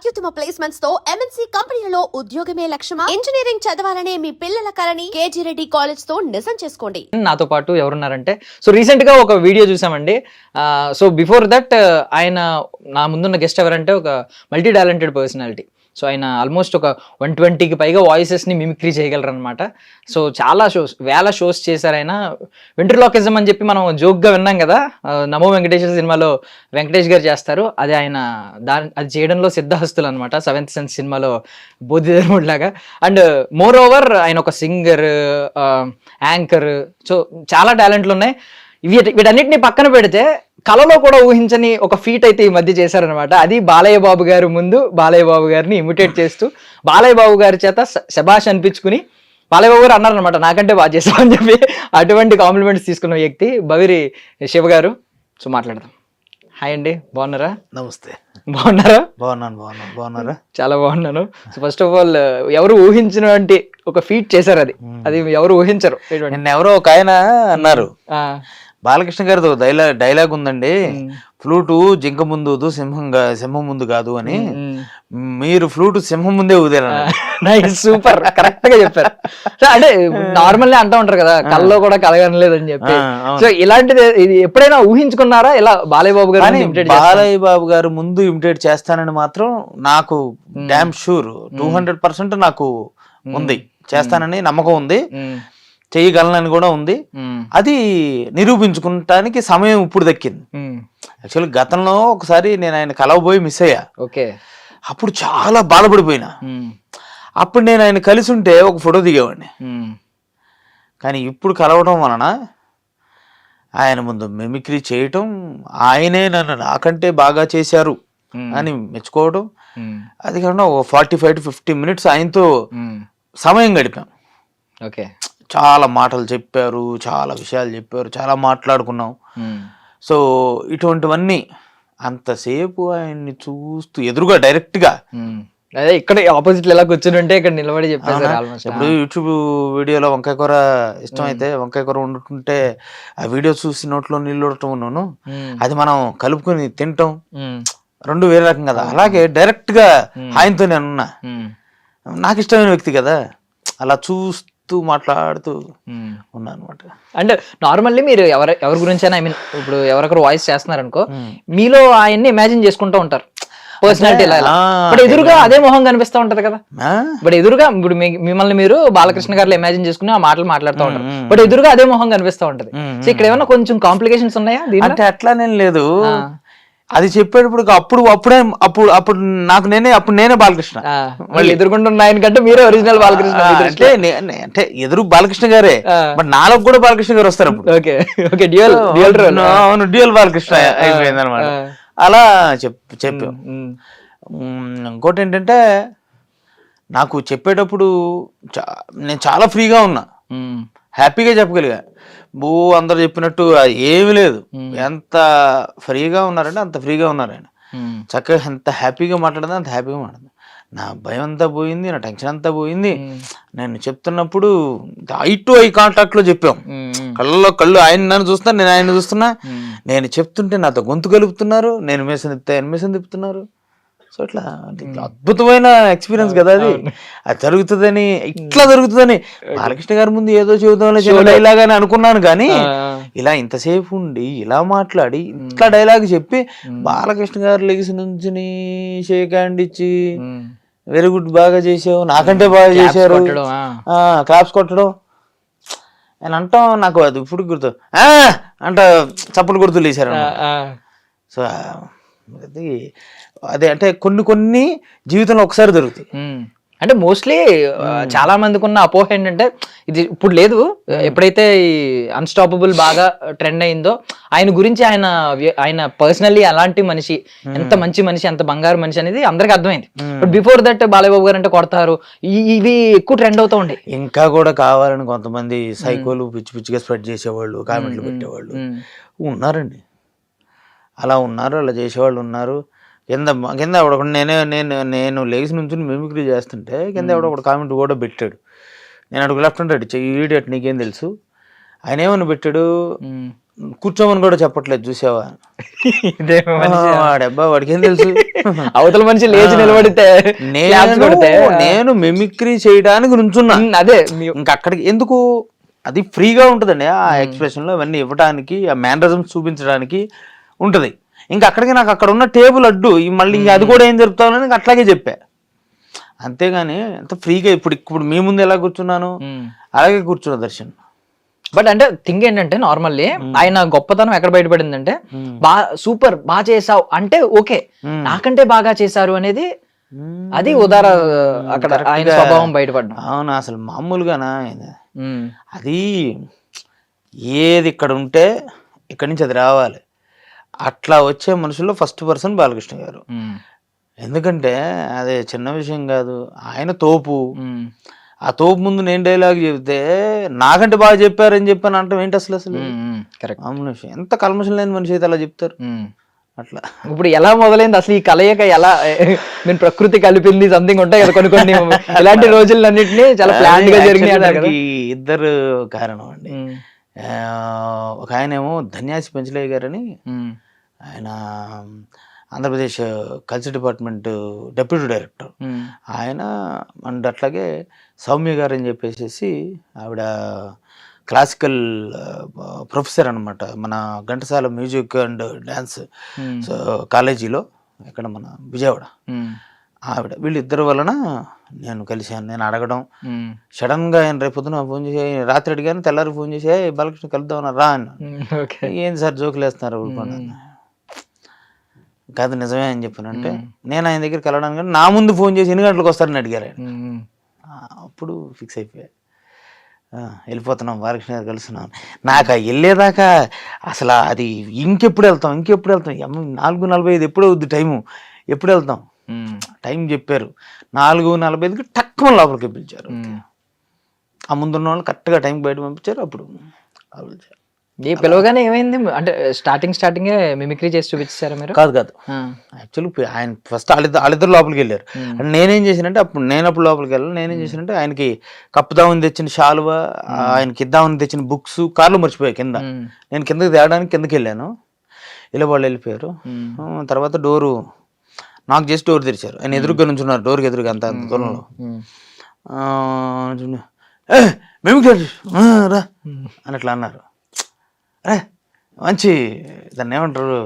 అత్యుత్తమ ప్లేస్మెంట్స్ తో ఎంఎన్సీ కంపెనీలలో ఉద్యోగమే లక్ష్యమా? ఇంజనీరింగ్ చదవాలనే మీ పిల్లల కలని కేజీ రెడ్డి కాలేజ్ తో నిజం చేసుకోండి. నాతో పాటు ఎవరున్నారంటే, సో రీసెంట్ గా ఒక వీడియో చూసామండి. సో బిఫోర్ దట్ ఆయన నా ముందున్న గెస్ట్ ఎవరంటే ఒక మల్టీ టాలెంటెడ్ పర్సనాలిటీ. సో ఆయన ఆల్మోస్ట్ ఒక 120కి పైగా వాయిసెస్ని మిమిక్రీ చేయగలరు అనమాట. సో చాలా షోస్, వేల షోస్ చేశారు ఆయన. వెంట్రిలాకిజం అని చెప్పి మనం జోక్గా విన్నాం కదా, నమో వెంకటేశ్వర సినిమాలో వెంకటేష్ గారు చేస్తారు. అది ఆయన అది చేయడంలో సిద్ధహస్తులు అనమాట, సెవెంత్ సెన్స్ సినిమాలో బోధిధర్ముడు లాగా. అండ్ మోర్ ఓవర్ ఆయన ఒక సింగర్, యాంకర్, సో చాలా టాలెంట్లు ఉన్నాయి. వీటన్నిటిని పక్కన పెడితే కళలో కూడా ఊహించని ఒక ఫీట్ అయితే ఈ మధ్య చేశారనమాట. అది బాలయ్య బాబు గారు ముందు బాలయ్య బాబు గారిని ఇమిటేట్ చేస్తూ బాలయ్య బాబు గారి చేత శభాష్ అనిపించుకుని బాలయ్య బాబు గారు అన్నారనమాట, నాకంటే బాగా చేస్తామని చెప్పి. అటువంటి కాంప్లిమెంట్స్ తీసుకున్న వ్యక్తి బవిరి శివ గారు. సో మాట్లాడదాం. హాయ్ అండి, బాగున్నారా? నమస్తే. బాగున్నారా? బాగున్నారా? చాలా బాగున్నాను. సో ఫస్ట్ ఆఫ్ ఆల్, ఎవరు ఊహించినటువంటి ఒక ఫీట్ చేశారు. అది ఎవరు ఊహించరు. నిన్న ఎవరో ఒక ఆయన అన్నారు, బాలకృష్ణ గారితో డైలాగ్ ఉందండి, ఫ్లూటు జింక ముందు సింహం ముందు కాదు అని. మీరు ఫ్లూటు సింహం ముందే ఊదారు. సూపర్, కరెక్ట్ గా చెప్పారు. అంటే నార్మల్లీ అంటూ ఉంటారు కదా, కళ్ళలో కూడా కలగనలేదని చెప్పి. సో ఇలాంటిది ఇది ఎప్పుడైనా ఊహించుకున్నారా ఇలా బాలయ్య బాబు గారు? బాలయ్య బాబు గారు ముందు ఇమిటేట్ చేస్తానని మాత్రం నాకు డామ్ షూర్ 200% నాకు ఉంది, చేస్తానని నమ్మకం ఉంది, చేయగలనని కూడా ఉంది. అది నిరూపించుకుంటానికి సమయం ఇప్పుడు దక్కింది. యాక్చువల్లీ గతంలో ఒకసారి నేను ఆయన కలవబోయి మిస్ అయ్యా. ఓకే. అప్పుడు చాలా బాధపడిపోయినా. అప్పుడు నేను ఆయన కలిసి ఉంటే ఒక ఫోటో దిగేవాడిని. కానీ ఇప్పుడు కలవడం వలన ఆయన ముందు మిమిక్రీ చేయటం, ఆయనే నన్ను నాకంటే బాగా చేశారు అని మెచ్చుకోవడం, అది కాకుండా ఒక 45 to 50 minutes ఆయనతో సమయం గడిపాం. ఓకే. చాలా మాటలు చెప్పారు, చాలా విషయాలు చెప్పారు, చాలా మాట్లాడుకున్నాం. సో ఇటువంటివన్నీ అంతసేపు ఆయన్ని చూస్తూ ఎదురుగా డైరెక్ట్ గా, అదే ఇక్కడ ఆపోజిట్ ఎలా కూర్చుంటే ఇక్కడ నిలబడి చెప్పారు. ఇప్పుడు యూట్యూబ్ వీడియోలో వంకాయ కూర ఇష్టం అయితే వంకాయ కూర వండుతుంటే ఆ వీడియో చూసి నోట్లో నీళ్ళు ఉండటం, అది మనం కలుపుకొని తింటాం, రెండు వేరే రకం కదా. అలాగే డైరెక్ట్ గా ఆయనతో నేనున్నా, నాకు ఇష్టమైన వ్యక్తి కదా, అలా చూస్తూ మాట్లాడుతూ ఉన్నా అనమాట. అంటే నార్మల్లీ మీరు ఎవరి గురించి అయినా, ఐ మీన్ ఇప్పుడు ఎవరికొకరు వాయిస్ చేస్తున్నారు అనుకో, మీలో ఆయన్ని ఇమాజిన్ చేసుకుంటూ ఉంటారు పర్సనాలిటీ ఇలా. బట్ ఎదురుగా అదే మొహం కనిపిస్తూ ఉంటది కదా. బట్ ఎదురుగా ఇప్పుడు మిమ్మల్ని మీరు బాలకృష్ణ గారిలో ఇమాజిన్ చేసుకుని ఆ మాటలు మాట్లాడుతూ ఉంటారు, బట్ ఎదురుగా అదే మొహం కనిపిస్తూ ఉంటది. సో ఇక్కడ ఏమన్నా కొంచెం కాంప్లికేషన్స్ ఉన్నాయా? అంటే అట్లానేం లేదు, అది చెప్పేటప్పుడు అప్పుడు నాకు నేనే బాలకృష్ణ, మళ్ళీ ఎదుర్కొంటున్న ఆయన కంటే మీరే ఒరిజినల్ బాలకృష్ణ. అంటే ఎదురు బాలకృష్ణ గారే, బట్ నాలో కూడా బాలకృష్ణ గారు వస్తారు. అవును, డ్యూయల్ బాలకృష్ణ అయిపోయింది అనమాట. అలా చెప్పాం. ఇంకోటి ఏంటంటే, నాకు చెప్పేటప్పుడు నేను చాలా ఫ్రీగా ఉన్నా, హ్యాపీగా చెప్పగలిగా. అందరు చెప్పినట్టు ఏమి లేదు, ఎంత ఫ్రీగా ఉన్నారంటే అంత ఫ్రీగా ఉన్నారు ఆయన. చక్కగా ఎంత హ్యాపీగా మాట్లాడింది అంత హ్యాపీగా మాట్లాడింది. నా భయం అంతా పోయింది, నా టెన్షన్ అంతా పోయింది. నేను చెప్తున్నప్పుడు ఐ టు ఐ కాంటాక్ట్ లో చెప్పాం, కళ్ళలో కళ్ళు, ఆయన నన్ను చూస్తున్నా, నేను ఆయన చూస్తున్నా. నేను చెప్తుంటే నాతో గొంతు కలుపుతున్నారు, నేను మిషన్ తిప్పుతా, ఆయన మిషన్ తిప్పుతున్నారు. సో ఇట్లా అద్భుతమైన ఎక్స్పీరియన్స్ కదా అది. అది జరుగుతుందని, ఇట్లా జరుగుతుందని బాలకృష్ణ గారి ముందు ఏదో చెబుతాం డైలాగ్ అని అనుకున్నాను, కానీ ఇలా ఇంతసేపు ఉండి ఇలా మాట్లాడి ఇట్లా డైలాగ్ చెప్పి బాలకృష్ణ గారు లెగిసి నుంచి షేక్ హ్యాండ్ ఇచ్చి వెరీ గుడ్, బాగా చేసావు, నాకంటే బాగా చేశారు, క్లాప్స్ కొట్టడం అని అంటాం. నాకు అది ఇప్పుడు గుర్తు అంట, చప్పట్లు గుర్తులు వేసారు. సో అదే అంటే కొన్ని జీవితంలో ఒకసారి దొరుకుతాయి. అంటే మోస్ట్లీ చాలా మందికి ఉన్న అపోహ ఏంటంటే, ఇది ఇప్పుడు లేదు, ఎప్పుడైతే ఈ అన్స్టాపబుల్ బాగా ట్రెండ్ అయిందో ఆయన గురించి, ఆయన పర్సనల్లీ అలాంటి మనిషి, ఎంత మంచి మనిషి, ఎంత బంగారు మనిషి అనేది అందరికి అర్థమైంది. But before that Balayya Babu గారు అంటే కొడతారు, ఇవి ఎక్కువ ట్రెండ్ అవుతూ ఉండే. ఇంకా కూడా కావాలని కొంతమంది సైకోలు పిచ్చి పిచ్చిగా స్ప్రెడ్ చేసేవాళ్ళు, కామెంట్లు పెట్టేవాళ్ళు ఉన్నారండి. అలా ఉన్నారు, అలా చేసేవాళ్ళు ఉన్నారు. కింద ఎవడొకడు నేను లేచి నుంచి మిమిక్రీ చేస్తుంటే కింద ఎవడొకడు కామెంట్ కూడా పెట్టాడు. నేను అడుగు లెఫ్ట్ అంటాడు, ఈడియట్ నీకేం తెలుసు, ఆయన ఏమని పెట్టాడు, కూర్చోమని కూడా చెప్పట్లేదు, చూసావా? ఇదేమో మనిషి. వాడబ్బా వాడికి ఏం తెలుసు. అవతల మనిషి లేచి నిలబడితే claps కొడితే, నేను మిమిక్రీ చేయడానికి నుంచున్నా. అదే ఇంకా అక్కడికి ఎందుకు, అది ఫ్రీగా ఉంటుందండి ఆ ఎక్స్ప్రెషన్లో అవన్నీ ఇవ్వడానికి, ఆ మేనరిజమ్స్ చూపించడానికి ఉంటుంది. ఇంకా అక్కడికి నాకు అక్కడ ఉన్న టేబుల్ అడ్డు, మళ్ళీ ఇంకా అది కూడా ఏం జరుపుతామని అట్లాగే చెప్పా. అంతేగాని అంత ఫ్రీగా ఇప్పుడు మీ ముందు ఎలా కూర్చున్నాను అలాగే కూర్చున్నా దర్శన్. బట్ అంటే థింగ్ ఏంటంటే నార్మల్లీ ఆయన గొప్పతనం ఎక్కడ బయటపడిందంటే, సూపర్ బాగా చేసావు అంటే ఓకే, నాకంటే బాగా చేశారు అనేది అది అక్కడ ఆయన స్వభావం బయటపడ్డా. అవునా, అసలు మామూలుగానా అది, ఏది ఇక్కడ ఉంటే ఇక్కడి నుంచి అది రావాలి, అట్లా వచ్చే మనుషుల్లో ఫస్ట్ పర్సన్ బాలకృష్ణ గారు. ఎందుకంటే అదే చిన్న విషయం కాదు, ఆయన తోపు. ఆ తోపు ముందు నేను డైలాగ్ చెబితే నాకంటే బాగా చెప్పారని చెప్పాను అంటాం ఏంటి అసలు? మామూలు విషయం. ఎంత కల్మషం లేని మనిషి అయితే అలా చెప్తారు. అట్లా ఇప్పుడు ఎలా మొదలైంది అసలు ఈ కలయిక? ఎలా మీరు ప్రకృతి కలిపింది సంథింగ్ ఉంటాయి కదా కొన్ని కొన్ని ఇలాంటి రోజులన్నింటినీ చాలా ప్లాన్ గా జరిగినాయి. ఇద్దరు కారణం అండి. ఒక ఆయన ఏమో ధన్యాసి పెంచలయ్య గారని, ఆయన Andhra Pradesh culture department deputy director ఆయన. అండ్ అట్లాగే సౌమ్య గారు అని చెప్పేసి ఆవిడ క్లాసికల్ ప్రొఫెసర్ అనమాట, మన ఘంటసాల మ్యూజిక్ అండ్ డ్యాన్స్ కాలేజీలో ఇక్కడ మన విజయవాడ. ఆవిడ వీళ్ళిద్దరు వలన నేను కలిశాను. నేను అడగడం, సడన్ గా ఆయన రేపు పొద్దున ఫోన్ చేసి, రాత్రి అడిగాను, తెల్లారి ఫోన్ చేసి బాలకృష్ణ కలుద్దాం రా అన్న. ఏంది సార్ జోకులు వేస్తున్నారు ఊరుకోండి. కాదు నిజమే అని చెప్పాను. అంటే నేను ఆయన దగ్గరికి వెళ్ళడానికి నా ముందు ఫోన్ చేసి ఎన్ని గంటలకు వస్తారని అడిగారు ఆయన. అప్పుడు ఫిక్స్ అయిపోయా, వెళ్ళిపోతున్నాం బాలకృష్ణ గారు కలుస్తున్నాం. నాకు వెళ్ళేదాకా అసలు అది ఇంకెప్పుడు వెళ్తాం 4:45 ఎప్పుడు అవుద్ది టైము, ఎప్పుడు వెళ్తాం టైం చెప్పారు. 4:45కి టక్కున లోపలికి పిలిచారు. ఆ ముందున్న వాళ్ళు కరెక్ట్గా టైంకి బయట పంపించారు. అప్పుడు ఈ పిలవగానే ఏమైంది అంటే స్టార్టింగే మిమిక్రీ చేసి చూపించారా మీరు? కాదు యాక్చువల్లీ ఆయన ఫస్ట్ వాళ్ళిద్దరు లోపలికి వెళ్ళారు. అంటే నేనేం చేశానంటే, అప్పుడు లోపలికి వెళ్ళాను. నేనేం చేశానంటే ఆయనకి కప్పుదామని తెచ్చిన శాలువా, ఆయనకి ఇద్దామని తెచ్చిన బుక్స్ కార్లో మర్చిపోయాయి కింద. నేను కిందకి తేయడానికి కిందకి వెళ్ళాను. ఇలా వాళ్ళు వెళ్ళిపోయారు. తర్వాత డోరు నాకు చేసి డోర్ తెరిచారు. ఆయన ఎదురుగా నుంచున్నారు, డోర్కి ఎదురుగా అంత దూరంలో. మేము రా అని అట్లా అన్నారు. అరే మంచి దాన్ని ఏమంటారు,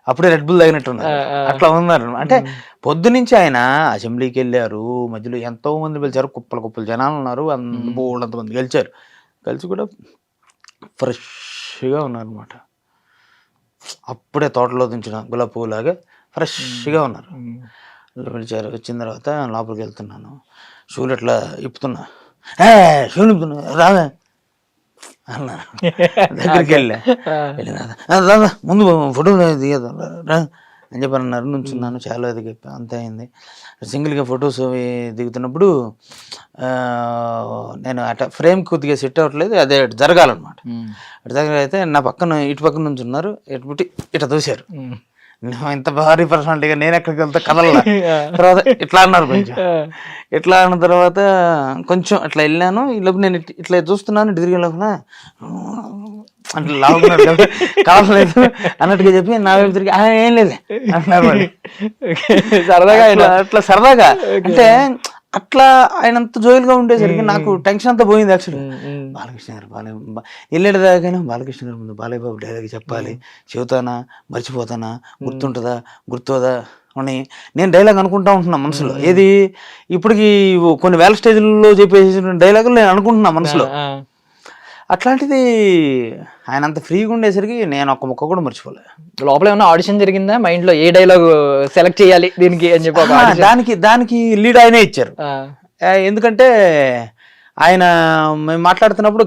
అప్పుడే రెడ్ బుల్ తాగినట్టున్నారు, అట్లా ఉన్నారు. అంటే పొద్దునుంచి ఆయన అసెంబ్లీకి వెళ్ళారు, మధ్యలో ఎంతో మంది పిలిచారు, కుప్పలు జనాలు ఉన్నారు, బోళ్ళంతమంది కలిసి కూడా ఫ్రెష్గా ఉన్నారు అనమాట. అప్పుడే తోటలో దించిన గులాబీ పువ్వులాగా ఫ్రెష్గా ఉన్నారు. పిలిచారు. వచ్చిన తర్వాత లోపలికి వెళ్తున్నాను, షూలు ఎట్లా ఇప్పుతున్నా, షూలు ఇప్పుతున్నా రావే అన్నా. దగ్గరికి వెళ్ళినా ముందు ఫోటో దిగదు అని చెప్పి అన్నారు. నుంచున్నాను, చాలా దిగి అంత అయింది. సింగిల్గా ఫొటోస్ దిగుతున్నప్పుడు నేను అట్లా ఫ్రేమ్ కొద్దిగా సెట్ అవ్వట్లేదు, అదే జరగాలన్నమాట. అటు జరగైతే నా పక్కన ఇటు పక్కన నుంచి ఉన్నారు, ఇట్లా దూశారు. ఇంత భారీ పర్సనాలిటీగా నేను ఎక్కడికి వెళ్తా కదల్లా. తర్వాత ఇట్లా అన్నారు, కొంచెం ఇట్లా అన్న తర్వాత కొంచెం అట్లా వెళ్ళాను. ఈలోపు నేను ఇట్లా చూస్తున్నాను, తిరిగే లోపల అంటే లావుకున్నాడు కదా, కావట్లేదు అన్నట్టుగా చెప్పి నా వైపు తిరిగి ఏం లేదు అంటున్నారు. సరదాగా అట్లా సరదాగా అంటే అట్లా ఆయన అంత జోయిల్గా ఉండేసరికి నాకు టెన్షన్ అంతా పోయింది. యాక్చువల్లీ బాలకృష్ణ గారు వెళ్ళేటి దాకానే బాలకృష్ణ గారు ముందు బాలయ్య బాబు డైలాగ్ చెప్పాలి, చెబుతానా మర్చిపోతానా, గుర్తుంటుందా గుర్తుందా అని నేను డైలాగ్ అనుకుంటా ఉంటున్నా మనసులో. ఏది ఇప్పటికి కొన్ని వేల స్టేజ్లలో చెప్పేసిన డైలాగులు నేను అనుకుంటున్నా మనసులో. అట్లాంటిది ఆయన అంత ఫ్రీగా ఉండేసరికి నేను ఒక్క ముక్క కూడా మర్చిపోలే. లోపల ఏమన్నా ఆడిషన్ జరిగిందా మైండ్ లో, ఏ డైలాగ్ సెలెక్ట్ చేయాలి దీనికి అని చెప్పి? దానికి లీడ్ ఆయనే ఇచ్చారు. ఎందుకంటే ఆయన మేము మాట్లాడుతున్నప్పుడు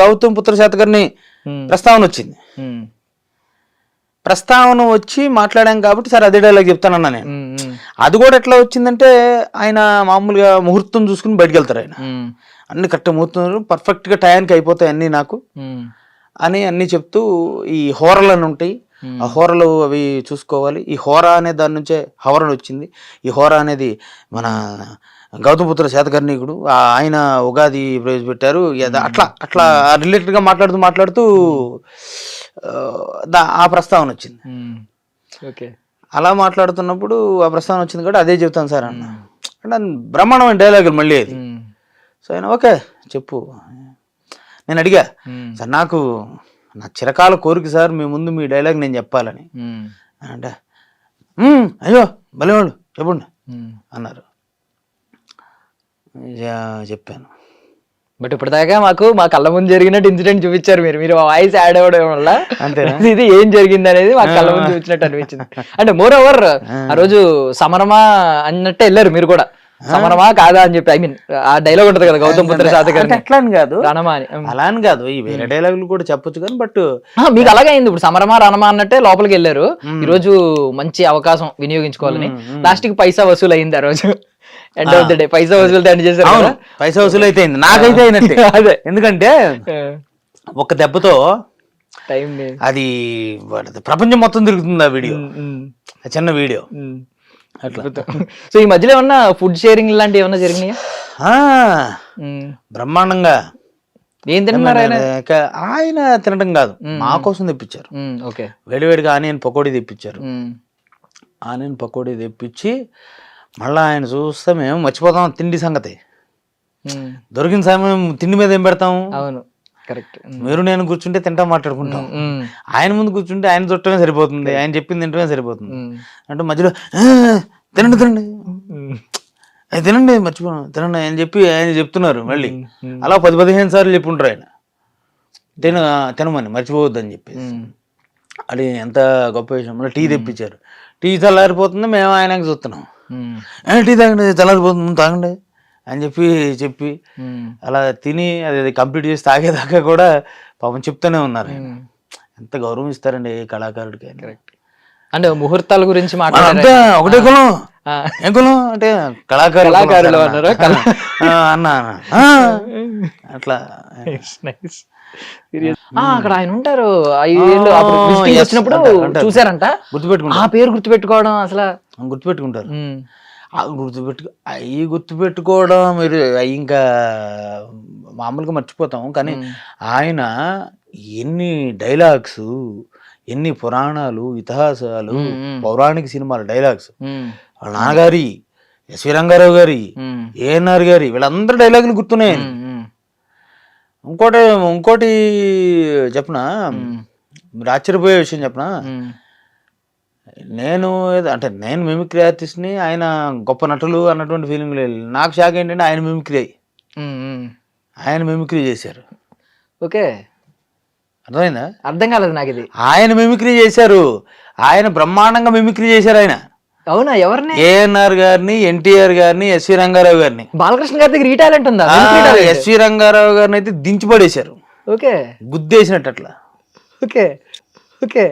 గౌతమ్ పుత్ర శాతకర్ణి ప్రస్తావన వచ్చింది. ప్రస్తావన వచ్చి మాట్లాడాం కాబట్టి సరే అదే డైలాగ్ చెప్తానన్నా నేను. అది కూడా ఎట్లా వచ్చిందంటే, ఆయన మామూలుగా ముహూర్తం చూసుకుని బయటకు వెళ్తారు. ఆయన అన్ని కరెక్ట్ ముహూర్తం పర్ఫెక్ట్గా టయానికి అయిపోతాయి అన్నీ నాకు అని అన్నీ చెప్తూ, ఈ హోరల్ అని ఉంటాయి ఆ హోరలు అవి చూసుకోవాలి. ఈ హోరా అనే దాని నుంచే హవరణ వచ్చింది. ఈ హోరా అనేది మన గౌతమపుత్ర శాతకర్ణికుడు ఆయన ఉగాది ప్రవేశపెట్టారు. అట్లా అట్లా రిలేటెడ్గా మాట్లాడుతూ ఆ ప్రస్తావన వచ్చింది. ఓకే, అలా మాట్లాడుతున్నప్పుడు ఆ ప్రస్తావన వచ్చింది కూడా అదే చెప్తాను సార్ అన్న. అంటే బ్రహ్మాండమైన డైలాగులు మళ్ళీ అది. సో ఆయన ఓకే చెప్పు. నేను అడిగా సార్ నాకు నా చిరకాల కోరిక సార్ మీ ముందు మీ డైలాగ్ నేను చెప్పాలని అంటే అయ్యో భలేవాళ్ళు చెప్పండి అన్నారు. చెప్పాను. బట్ ఇప్పటిదాకా మా కళ్ళ ముందు జరిగినట్టు ఇన్సిడెంట్ చూపించారు మీరు వాయిస్ యాడ్ అవ్వడం వల్ల ఇది ఏం జరిగింది అనేది మా కళ్ళ ముందు చూపించినట్టు అనిపించింది. అంటే మోర్ ఓవర్ ఆ రోజు సమరమా అన్నట్టే వెళ్ళారు మీరు కూడా, సమరమా కాదా అని చెప్పి. ఐ మీన్ ఆ డైలాగ్ ఉంటది కదా గౌతమపుత్ర శాతకర్ణి, అట్లా అని కాదు రణమా అని. అలా అని కాదు, ఈ వేరే డైలాగులు కూడా చెప్పొచ్చు కానీ బట్ మీకు అలాగే అయింది. ఇప్పుడు సమరమా రణమా అన్నట్టే లోపలికి వెళ్ళారు. ఈ రోజు మంచి అవకాశం వినియోగించుకోవాలని లాస్ట్ కి పైసా వసూలు అయింది. ఆ రోజు ఎండ్ ఆఫ్ ద డే పైసా వసూలు దండి చేశారు. పైసా వసూలు అయితే అయింది, నాకైతే అయినట్టే. అదే ఎందుకంటే ఒక దెబ్బతో టైం అది ప్రపంచం మొత్తం తిరుగుతుంది ఆ వీడియో, చిన్న వీడియో అట్లా. సో ఈ మధ్యలో ఏమన్నా ఫుడ్ షేరింగ్ లాంటివి ఏమన్నా జరిగినాయా? బ్రహ్మాండంగా. ఏం తింటున్నారు ఆయన? ఆయన తినడం కాదు, మా కోసం తెప్పించారు. ఓకే, వేడివేడిగా ఆనియన్ పకోడీ తెప్పించారు. ఆనియన్ పకోడీ తెప్పించి మళ్ళీ ఆయన చూస్తే మేము మర్చిపోతాం తిండి సంగతి. దొరికిన సమయం తిండి మీద ఏం పెడతాం? అవును కరెక్ట్. మీరు నేను కూర్చుంటే తింటా మాట్లాడుకుంటాం, ఆయన ముందు కూర్చుంటే ఆయన చుట్టమే సరిపోతుంది, ఆయన చెప్పింది తింటమే సరిపోతుంది. అంటే మధ్యలో తినండి తినండి తినండి మర్చిపోను తినండి అని చెప్పి ఆయన చెప్తున్నారు. మళ్ళీ అలా 10-15 సార్లు చెప్పుంటారు ఆయన తినమని మర్చిపోవద్దు అని చెప్పి. అది ఎంత గొప్ప విషయం. మళ్ళీ టీ తెప్పించారు. టీ చల్లారిపోతుంది, మేము ఆయనకి చూస్తున్నాం. టీ తాగండి చల్లారిపోతుంది తాగండి అని చెప్పి అలా తిని అది కంప్లీట్ చేసి తాగేదాకా కూడా పాపం చెప్తూనే ఉన్నారు. ఎంత గౌరవం ఇస్తారండి కళాకారుడికి. కరెక్ట్. అంటే ముహూర్తాల గురించి అంతా ఒకటే కులం, ఏం కులం అంటే కళాకారులు అన్నారు అన్నా అట్లా. అక్కడ ఆయన ఉంటారు, వచ్చినప్పుడు చూసారంట, గుర్తుపెట్టుకుంటారు. ఆ పేరు గుర్తుపెట్టుకోవడం అసలు గుర్తుపెట్టుకుంటారు. అవి గుర్తుపెట్టుకోవడం మీరు ఇంకా మామూలుగా మర్చిపోతాం, కానీ ఆయన ఎన్ని డైలాగ్స్, ఎన్ని పురాణాలు, ఇతిహాసాలు, పౌరాణిక సినిమాల డైలాగ్స్, వాళ్ళ నాన్నగారి, ఎస్వి రంగారావు గారి, ఏఎన్ఆర్ గారి, వీళ్ళందరూ డైలాగులు గుర్తున్నాయి. ఇంకోటి చెప్పనా, మీరు ఆశ్చర్యపోయే విషయం చెప్పనా, నేను మిమిక్రీ ఆర్టిస్ట్ని, ఆయన గొప్ప నటులు అన్నటువంటి ఫీలింగ్ లేదు. నాకు షాక్ ఏంటంటే ఆయన మిమిక్రీ చేశారు. ఓకే, అర్థమైందా? అర్థం కాలేదు నాకు ఇది. ఆయన మిమిక్రీ చేశారు, ఆయన బ్రహ్మాండంగా మిమిక్రీ చేశారు ఆయన. అవునా? ఎవరిని? ఏఎన్ఆర్ గారిని, ఎన్టీఆర్ గారిని, ఎస్వి రంగారావు గారిని. బాలకృష్ణ గారి దగ్గర ఈ టాలెంట్ ఉందా? ఎస్వి రంగారావు గారిని అయితే దించిపడేశారు. ఓకే, గుద్దేసినట్టు అట్లా. Okay okay